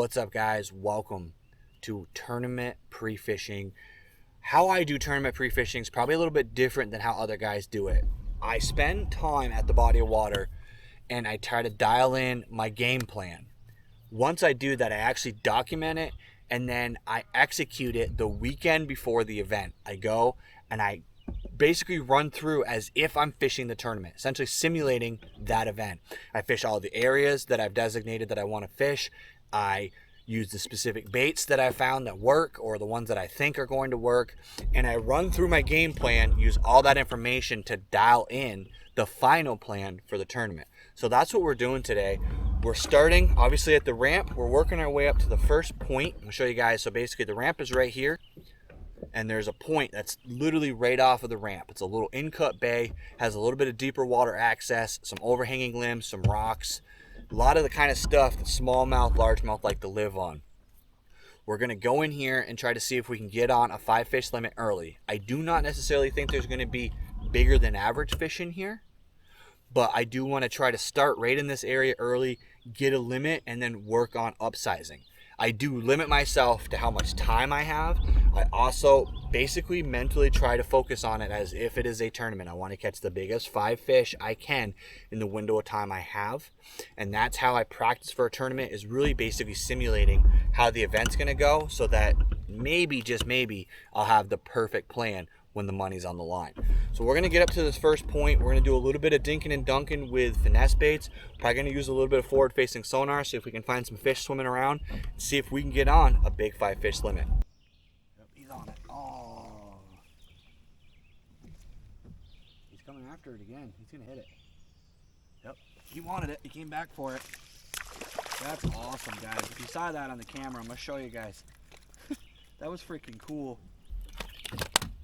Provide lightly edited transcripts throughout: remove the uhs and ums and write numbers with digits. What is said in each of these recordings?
What's up, guys? Welcome to tournament pre-fishing. How I do tournament pre-fishing is probably a little bit different than how other guys do it. I spend time at the body of water and I try to dial in my game plan. Once I do that, I actually document it and then I execute it the weekend before the event. I go and I basically run through as if I'm fishing the tournament, essentially simulating that event. I fish all the areas that I've designated that I want to fish. I use the specific baits that I found that work or the ones that I think are going to work, and I run through my game plan, use all that information to dial in the final plan for the tournament. So that's what we're doing today. We're starting obviously at the ramp. We're working our way up to the first point. I'm gonna show you guys. So basically the ramp is right here, and there's a point that's literally right off of the ramp. It's a little in-cut bay, has a little bit of deeper water access, some overhanging limbs, some rocks, a lot of the kind of stuff that smallmouth, largemouth like to live on. We're gonna go in here and try to see if we can get on a 5-fish limit early. I do not necessarily think there's gonna be bigger than average fish in here, but I do wanna try to start right in this area early, get a limit, and then work on upsizing. I do limit myself to how much time I have. I also basically mentally try to focus on it as if it is a tournament. I want to catch the biggest 5 fish I can in the window of time I have. And that's how I practice for a tournament, is really basically simulating how the event's going to go so that maybe, just maybe, I'll have the perfect plan when the money's on the line. So we're gonna get up to this first point. We're gonna do a little bit of dinking and dunking with finesse baits. Probably gonna use a little bit of forward facing sonar, see if we can find some fish swimming around, and see if we can get on a big 5-fish limit. Yep, he's on it. Oh, he's coming after it again. He's gonna hit it. Yep, he wanted it. He came back for it. That's awesome, guys. If you saw that on the camera, I'm gonna show you guys. That was freaking cool.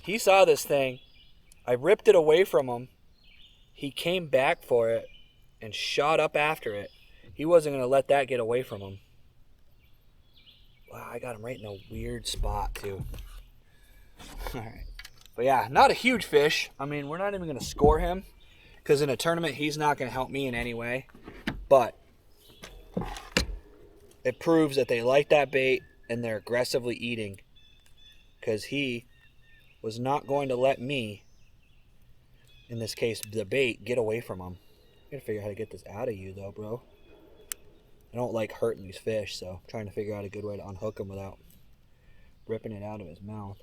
He saw this thing. I ripped it away from him. He came back for it and shot up after it. He wasn't going to let that get away from him. Wow, I got him right in a weird spot too. All right. But yeah, not a huge fish. I mean, we're not even going to score him because in a tournament, he's not going to help me in any way. But it proves that they like that bait and they're aggressively eating, because he was not going to let me, in this case the bait, get away from him. I gotta figure out how to get this out of you though, bro. I don't like hurting these fish, so I'm trying to figure out a good way to unhook him without ripping it out of his mouth.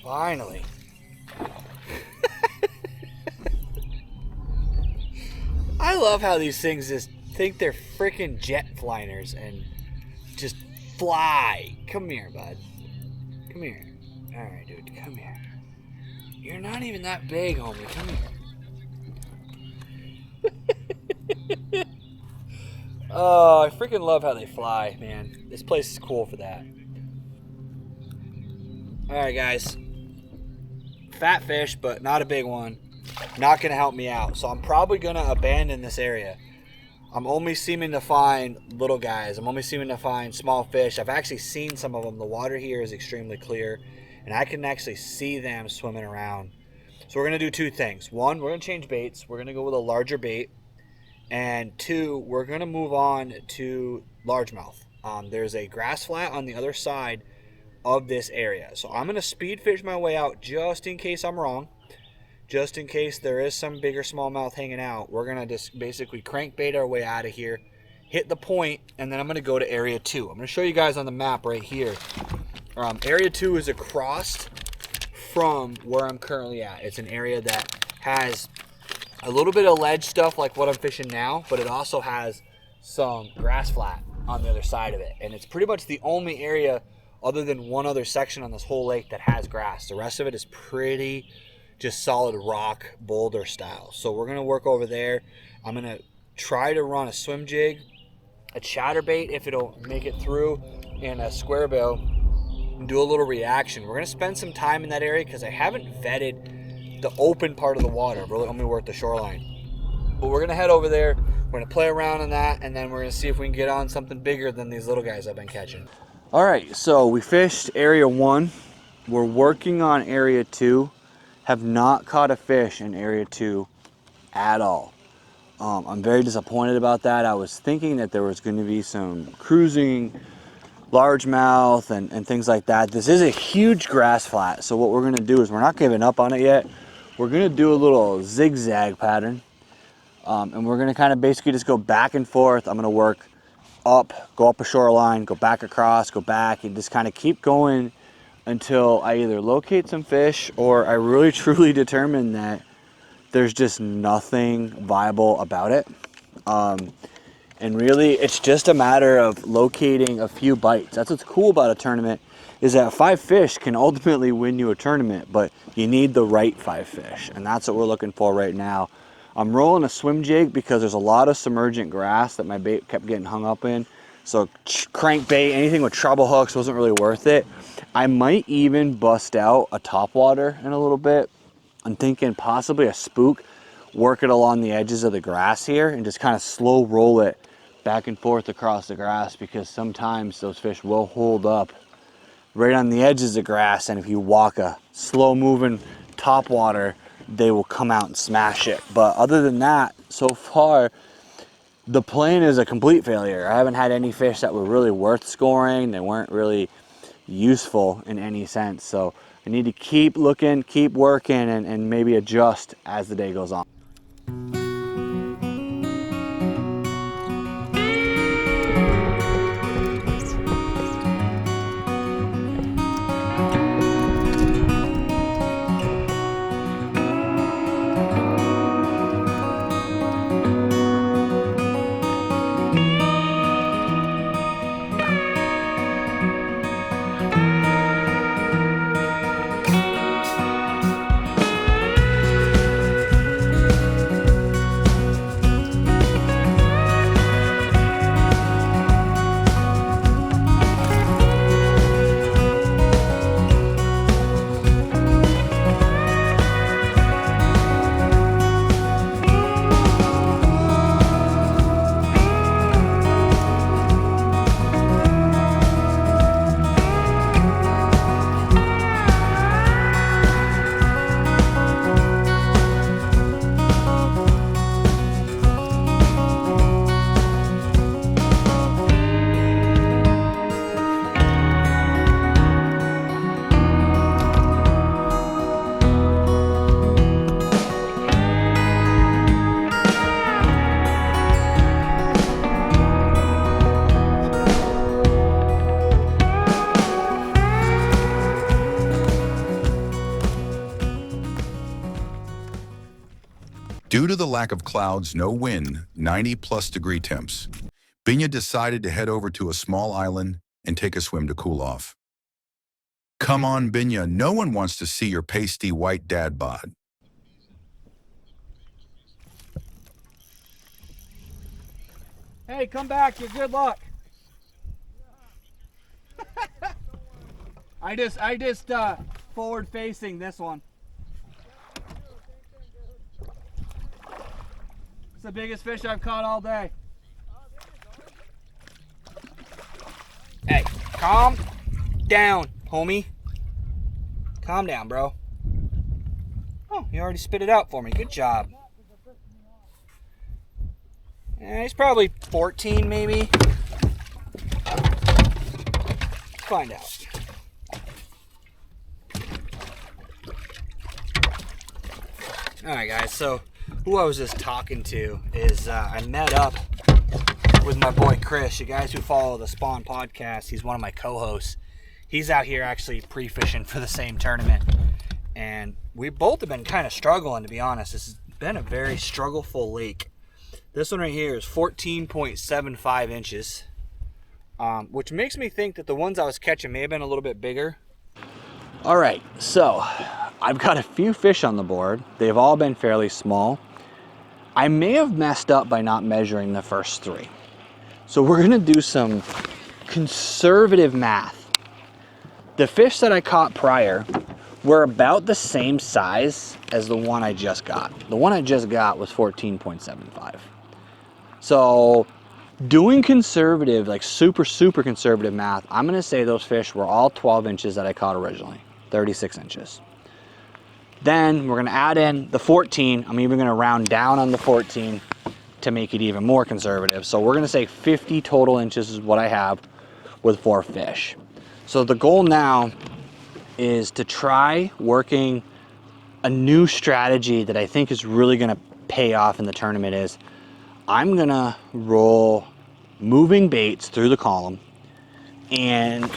Finally. I love how these things just think they're freaking jet fliners and just fly. Come here, bud. Come here. All right, dude. Come here. You're not even that big, homie. Come here. Oh, I freaking love how they fly, man. This place is cool for that. All right, guys. Fat fish, but not a big one. Not going to help me out. So I'm probably going to abandon this area. I'm only seeming to find little guys. I'm only seeming to find small fish. I've actually seen some of them. The water here is extremely clear, and I can actually see them swimming around. So we're going to do two things. One, we're going to change baits. We're going to go with a larger bait. And two, we're going to move on to largemouth. There's a grass flat on the other side of this area. So I'm going to speed fish my way out just in case I'm wrong. Just in case there is some bigger smallmouth hanging out. We're going to just basically crankbait our way out of here, hit the point, and then I'm going to go to area 2. I'm going to show you guys on the map right here. Area 2 is across from where I'm currently at. It's an area that has a little bit of ledge stuff like what I'm fishing now, but it also has some grass flat on the other side of it. And it's pretty much the only area other than one other section on this whole lake that has grass. The rest of it is pretty just solid rock boulder style. So we're gonna work over there. I'm gonna try to run a swim jig, a chatterbait if it'll make it through, and a square bill, and do a little reaction. We're gonna spend some time in that area because I haven't vetted the open part of the water. Really only we're at the shoreline. But we're gonna head over there. We're gonna play around on that, and then we're gonna see if we can get on something bigger than these little guys I've been catching. All right, so we fished area 1. We're working on area 2. Have not caught a fish in area 2 at all. I'm very disappointed about that. I was thinking that there was going to be some cruising, largemouth, and things like that. This is a huge grass flat, so what we're going to do is we're not giving up on it yet. We're going to do a little zigzag pattern, and we're going to kind of basically just go back and forth. I'm going to work up, go up a shoreline, go back across, go back, and just kind of keep going until I either locate some fish or I really truly determine that there's just nothing viable about it. And really, it's just a matter of locating a few bites. That's what's cool about a tournament, is that 5 fish can ultimately win you a tournament, but you need the right 5 fish, and that's what we're looking for right now. I'm rolling a swim jig because there's a lot of submergent grass that my bait kept getting hung up in. So crankbait, anything with treble hooks wasn't really worth it. I might even bust out a topwater in a little bit. I'm thinking possibly a spook, work it along the edges of the grass here and just kind of slow roll it back and forth across the grass, because sometimes those fish will hold up right on the edges of grass, and if you walk a slow moving topwater, they will come out and smash it. But other than that, so far the plan is a complete failure. I haven't had any fish that were really worth scoring. They weren't really useful in any sense, so I need to keep looking, keep working, and maybe adjust as the day goes on. Due to the lack of clouds, no wind, 90+ degree temps, Binya decided to head over to a small island and take a swim to cool off. Come on, Binya, no one wants to see your pasty white dad bod. Hey, come back, you're good luck. I just forward facing this one. It's the biggest fish I've caught all day. Hey, calm down, homie. Calm down, bro. Oh, you already spit it out for me. Good job. Yeah, he's probably 14, maybe. Let's find out. Alright guys, so who I was just talking to is I met up with my boy Chris. You guys who follow the Spawn podcast, he's one of my co-hosts. He's out here actually pre-fishing for the same tournament. And we both have been kind of struggling, to be honest. This has been a very struggleful lake. This one right here is 14.75 inches, which makes me think that the ones I was catching may have been a little bit bigger. All right, so I've got a few fish on the board. They've all been fairly small. I may have messed up by not measuring the first 3. So we're gonna do some conservative math. The fish that I caught prior were about the same size as the one I just got. The one I just got was 14.75. So doing conservative, like super conservative math, I'm gonna say those fish were all 12 inches that I caught originally, 36 inches. Then we're gonna add in the 14. I'm even gonna round down on the 14 to make it even more conservative. So we're gonna say 50 total inches is what I have with 4 fish. So the goal now is to try working a new strategy that I think is really gonna pay off in the tournament. Is I'm gonna roll moving baits through the column and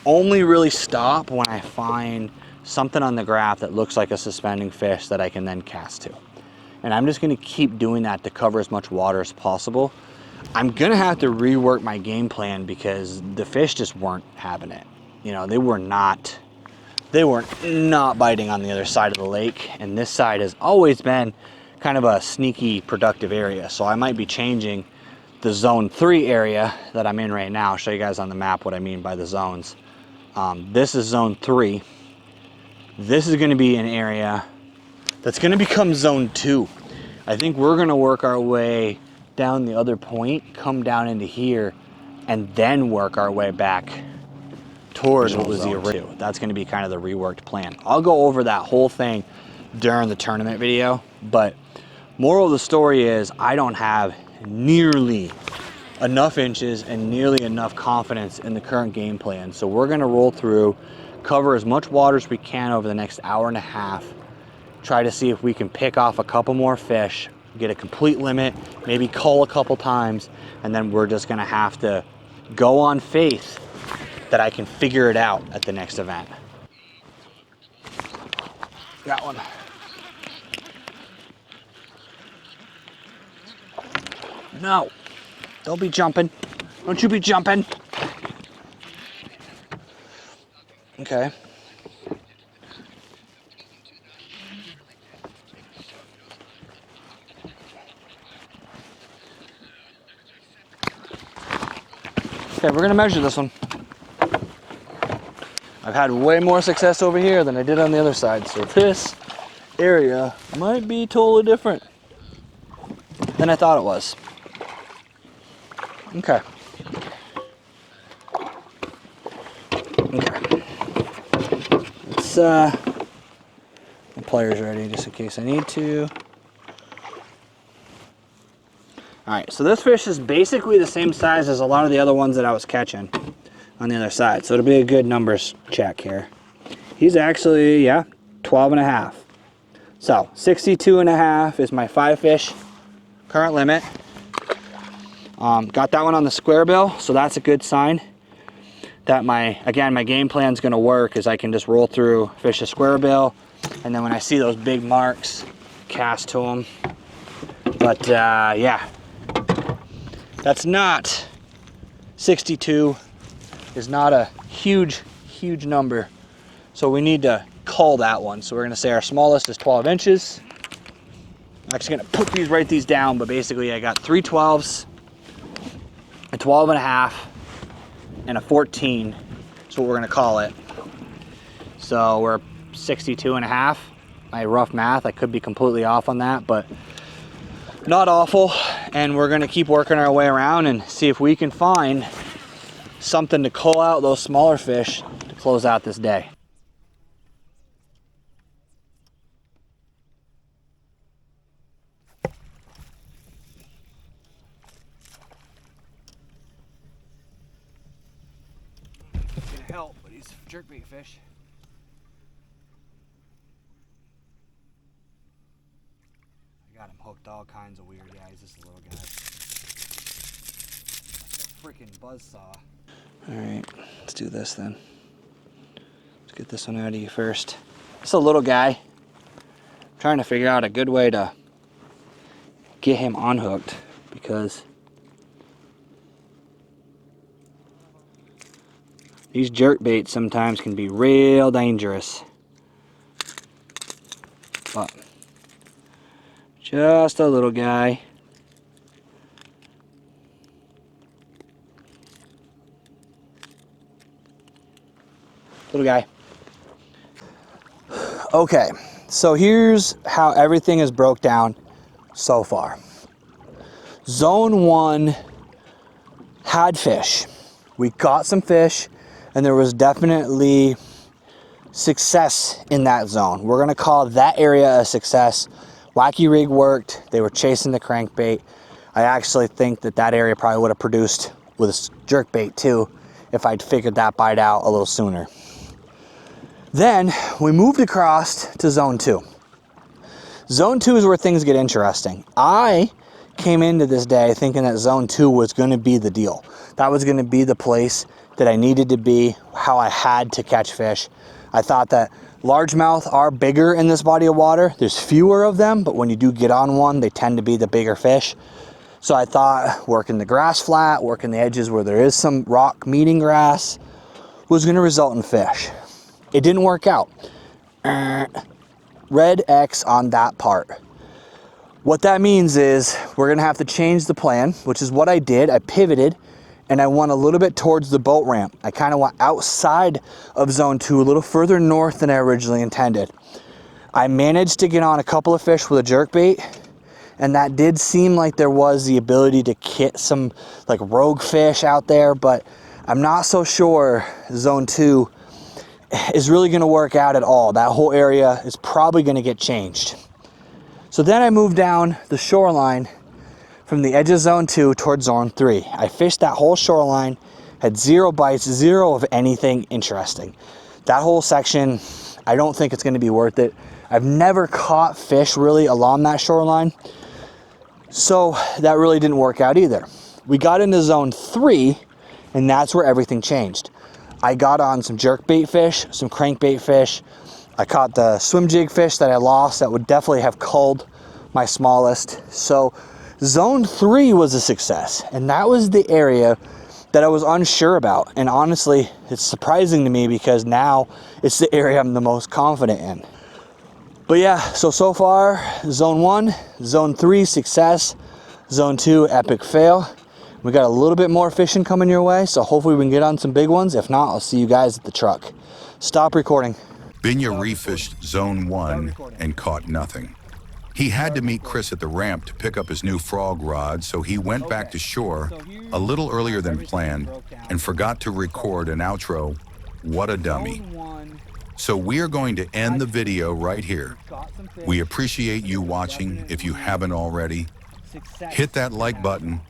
only really stop when I find something on the graph that looks like a suspending fish that I can then cast to. And I'm just gonna keep doing that to cover as much water as possible. I'm gonna have to rework my game plan because the fish just weren't having it. You know, they were not biting on the other side of the lake, and this side has always been kind of a sneaky productive area. So I might be changing the zone 3 area that I'm in right now. I'll show you guys on the map what I mean by the zones. This is zone 3. This is going to be an area that's going to become zone 2. I think we're going to work our way down the other point, come down into here, and then work our way back towards what was the original. That's going to be kind of the reworked plan. I'll go over that whole thing during the tournament video, but moral of the story is I don't have nearly enough inches and nearly enough confidence in the current game plan. So we're going to roll through, cover as much water as we can over the next hour and a half, try to see if we can pick off a couple more fish, get a complete limit, maybe cull a couple times, and then we're just going to have to go on faith that I can figure it out at the next event. Got one. No, don't be jumping. Don't you be jumping. Okay. Okay, we're gonna measure this one. I've had way more success over here than I did on the other side, so this area might be totally different than I thought it was. Okay. Okay. Let's the pliers ready just in case I need to. Alright, so this fish is basically the same size as a lot of the other ones that I was catching on the other side. So it'll be a good numbers check here. He's actually, yeah, 12 and a half. So 62 and a half is my 5 fish current limit. Got that one on the square bill, so that's a good sign that my game plan is going to work. Is I can just roll through, fish a square bill, and then when I see those big marks, cast to them. But yeah, that's not 62 is not a huge number, so we need to cull that one. So we're going to say our smallest is 12 inches. I'm actually going to write these down, but basically I got 3 12s, a 12 and a half, and a 14 is what we're going to call it. So we're 62 and a half. My rough math, I could be completely off on that, but not awful. And we're going to keep working our way around and see if we can find something to cull out those smaller fish to close out this day. It's gonna help, but he's a jerkbait fish. I got him hooked all kinds of weird. Yeah, he's just a little guy. Like a freaking buzzsaw. Alright, let's do this then. Let's get this one out of you first. It's a little guy. I'm trying to figure out a good way to get him unhooked because these jerk baits sometimes can be real dangerous. But just a little guy. Little guy. Okay, so here's how everything is broke down so far. Zone 1 had fish. We got some fish, and there was definitely success in that zone. We're gonna call that area a success. Wacky rig worked. They were chasing the crankbait. I actually think that that area probably would have produced with a jerkbait too if I'd figured that bite out a little sooner. Then we moved across to zone 2. Zone 2 is where things get interesting. I came into this day thinking that zone 2 was going to be the deal. That was going to be the place that I needed to be, how I had to catch fish. I thought that largemouth are bigger in this body of water. There's fewer of them, but when you do get on one, they tend to be the bigger fish. So I thought working the grass flat, working the edges where there is some rock meeting grass was going to result in fish. It didn't work out. Red X on that part. What that means is we're gonna have to change the plan, which is what I did. I pivoted and I went a little bit towards the boat ramp. I kind of went outside of zone 2, a little further north than I originally intended. I managed to get on a couple of fish with a jerkbait, and that did seem like there was the ability to get some like rogue fish out there, but I'm not so sure zone 2 is really gonna work out at all. That whole area is probably gonna get changed. So then I moved down the shoreline from the edge of zone 2 towards zone 3. I fished that whole shoreline, had 0 bites, 0 of anything interesting. That whole section, I don't think it's gonna be worth it. I've never caught fish really along that shoreline, so that really didn't work out either. We got into zone 3, and that's where everything changed. I got on some jerkbait fish, some crankbait fish. I caught the swim jig fish that I lost that would definitely have culled my smallest. So zone 3 was a success, and that was the area that I was unsure about. And honestly, it's surprising to me because now it's the area I'm the most confident in. But yeah, so far, zone 1, zone 3, success. Zone 2, epic fail. We got a little bit more fishing coming your way, so hopefully we can get on some big ones. If not, I'll see you guys at the truck. Stop recording. Binya refished zone 1 and caught nothing. He had to meet Chris at the ramp to pick up his new frog rod, so he went back to shore a little earlier than planned and forgot to record an outro. What a dummy. So we are going to end the video right here. We appreciate you watching. If you haven't already, hit that like button,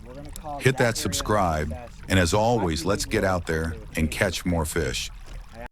hit that subscribe, and as always, let's get out there and catch more fish.